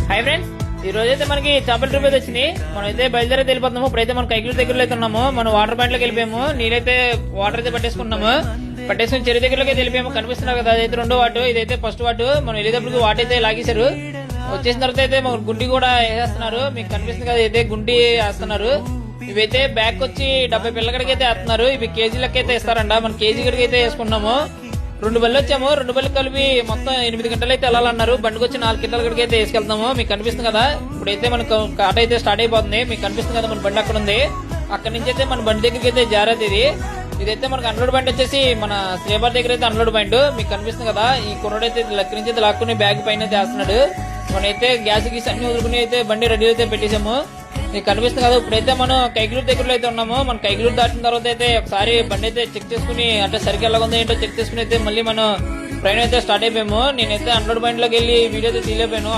Hi friends, ఈ రోజైతే మనకి చేపల ట్రిప్ అయితే వచ్చింది. మనం అయితే బయలుదేరి వెళ్ళిపోతున్నాము. ఇప్పుడైతే మనం కైకిలూరు దగ్గరలో అయితే ఉన్నాము. మనం వాటర్ పాయింట్ లోకి వెళ్ళిపోయాము. నీళ్ళైతే వాటర్ అయితే పట్టేసుకుంటున్నాము. పట్టేసుకుని చెరువు దగ్గరలోకి వెళ్ళిపోయాము. కనిపిస్తున్నారు కదా, అదైతే రెండో వాటు, ఇదైతే ఫస్ట్ వాటు. మనం వెళ్ళేటప్పుడు వాటర్ అయితే లాగేశారు. వచ్చేసిన తర్వాత అయితే మాకు గుండి కూడా వేసేస్తున్నారు. మీకు కనిపిస్తుంది కదా, అయితే గుండి వేస్తున్నారు. ఇవైతే బ్యాగ్ వచ్చి 70 పిల్లకడికి అయితే వేస్తున్నారు. ఇవి కేజీలకి అయితే ఇస్తారంట. మనం కేజీ గడికి అయితే వేసుకున్నాము. 2 బళ్ళు వచ్చాము. 2 బళ్ళు కలిపి మొత్తం 8 గంటలు అయితే వెళ్ళాలన్నారు. బండికి వచ్చి 4 గంటల గడికి అయితే వేసుకెళ్తాము. మీకు కనిపిస్తుంది కదా, ఇప్పుడైతే మనకు కాట అయితే స్టార్ట్ అయిపోతుంది. మీకు కనిపిస్తుంది కదా, మన బండి అక్కడ ఉంది. అక్కడ నుంచి అయితే మన బండి దగ్గరికి అయితే జారేది. ఇదైతే మనకు అన్లోడ్ పాయింట్ వచ్చేసి మన స్లేబర్ దగ్గర అయితే అన్లోడ్ పాయింట్. మీకు కనిపిస్తుంది కదా, ఈ కుర్రోడు అయితే లక్కడి నుంచి అయితే లాక్కుని బ్యాగ్ పైన అయితే వేస్తున్నాడు. మనైతే గ్యాస్ గీస్ అన్ని వదులుకుని అయితే బండి రెడీ అయితే పెట్టేసాము. మీకు కనిపిస్తుంది కదా, ఇప్పుడైతే మనం కైకిలూరు దగ్గరలో అయితే ఉన్నాము. మనం కైకిలూరు దాటిన తర్వాత అయితే ఒకసారి బండి అయితే చెక్ చేసుకుని, అంటే సరికి ఎలాగుందో ఏంటో చెక్ చేసుకుని అయితే మళ్ళీ మనం ట్రైన్ అయితే స్టార్ట్ అయిపోయాము. నేనైతే అన్లోడ్ పాయింట్ లోకి వెళ్ళి వీడియో అయితే తీయలేకపోయాను.